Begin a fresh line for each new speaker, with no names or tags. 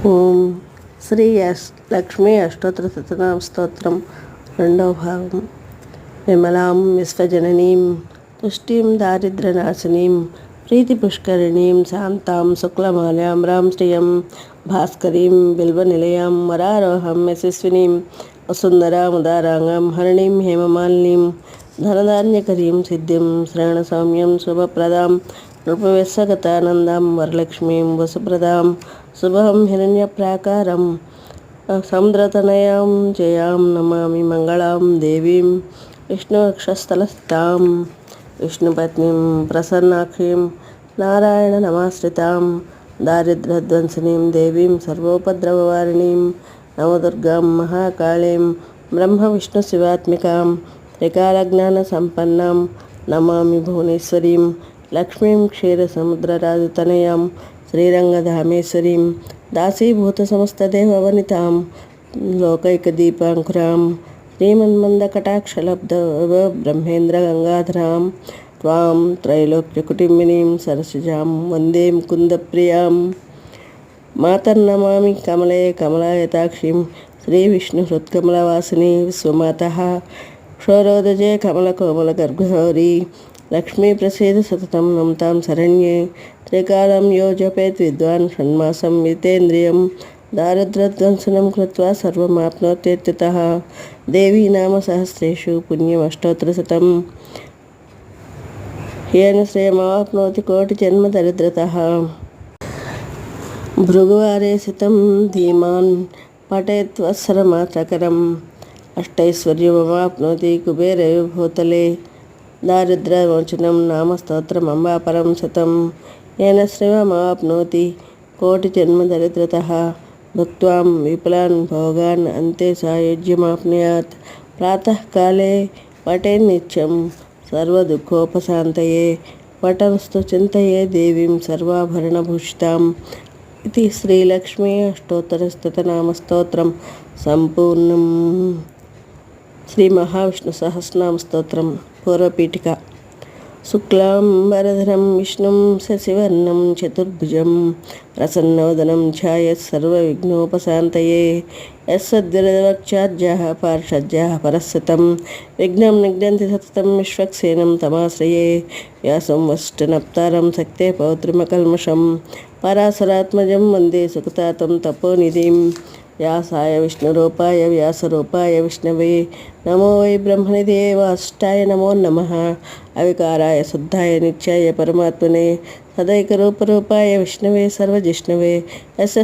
ఓం శ్రీ లక్ష్మీ అష్టోత్తర శతనామ స్తోత్రం రెండవ భాగం. విమలాం విశ్వజననీం తుష్టిం దారిద్ర్యనాశినీం ప్రీతిపుష్కరిణీం శాంతాం శుక్లమాల్యాం రాం శ్రియం భాస్కరీం బిల్వనిలయాం వరారోహం యశస్వినీం వసుంధరాముదారాంగం హరిణీం హేమమాలినీం ధనధాన్యకరీం సిద్ధిం శ్రవణసౌమ్యం శుభప్రదాం నృపవిశ్వగతానందాం వరలక్ష్మీం వసుప్రదాం శుభం హిరణ్యప్రాకారం సముద్రతనయాం జయాం నమామి మంగళాం దేవీం విష్ణువక్షస్థలస్థితాం విష్ణుపత్నీం ప్రసన్నాక్షీం నారాయణ నమాశ్రితాం దారిద్ర్యధ్వంసినీం దేవీం సర్వోపద్రవవారిణీం నవదుర్గాం మహాకాళీం బ్రహ్మ విష్ణు శివాత్మికాం త్రికాలజ్ఞానసంపన్నాం నమామి భువనేశ్వరీం లక్ష్మీం క్షీరసముద్రరాజతనయాం శ్రీరంగధామేశ్వరీం దాసీభూతసమస్తదేవవనితాం లోకైకదీపాంకురాం శ్రీమన్మందకటాక్షలబ్ధ బ్రహ్మేంద్రగంగాధరాం త్వాం త్రైలోక్యకుటుంబినీం సరసిజాం వందే ముకుందప్రియాం మాతర్నమామి కమలే కమలాయతాక్షీం శ్రీవిష్ణుహృత్కమలవాసిని విశ్వమాతః క్షోరోదజే కమలకోమలగర్భగౌరీ లక్ష్మీ ప్రసీద సతతం నమతాం శరణ్యే త్రికాలం యో జపేత్ విద్వాన్ షణ్మాసం వితేంద్రియం దారిద్ర్యధ్వంసనం కృత్వా సర్వమాప్నోత్యర్థితః దేవీ నామ సహస్రేషు పుణ్యమష్టోత్తరశతం యేన శ్రేయమాప్నోతి కోటి జన్మ దరిద్రతః భృగువారే సితం ధీమాన్ పఠేత్వత్సరమాత్రకరం అష్టైశ్వర్యమాప్నోతి కుబేరే భూతలే దారిద్ర్యమోచనం నామస్తోత్రమంబాపరం శతం येन श्रियमाप्नोति कोटिजन्मदरिद्रतः भुक्त्वां विपुलान् भोगान् अन्ते सायुज्यमाप्नुयात् प्रातःकाले पठेन्नित्यं सर्वदुःखोपशान्तये पठनस्तु चिन्तये देवीं सर्वाभरणभूषिताम् इति श्रीलक्ष्मी अष्टोत्तरशतनामस्तोत्रं सम्पूर्णं. श्री महाविष्णुसहस्रनामस्तोत्रं पूर्वपीठिका. शुक्लांबरधरं विष्णुं शशिवर्णं चतुर्भुजं प्रसन्नवदनं ध्यायेत् सर्वविघ्नोपशान्तये यस्सद्विरदवक्षाज्याः पार्षज्याः परस्सतं विघ्नं निघ्नन्ति सततं विश्वक्सेनं तमाश्रये व्यासं वसिष्ठनप्तारं शक्ते पौत्रिमकल्मषं पराशरात्मजं वन्दे सुखतातं तपोनिधिं व्यासाय विष्णुरूपाय व्यासरूपाय विष्णवे नमो वै ब्रह्मनिधये वासिष्ठाय नमो नमः अविकाराय शुद्धाय नित्याय परमात्मने सदैकरूपरूपाय विष्णवे सर्वजिष्णवे यस्य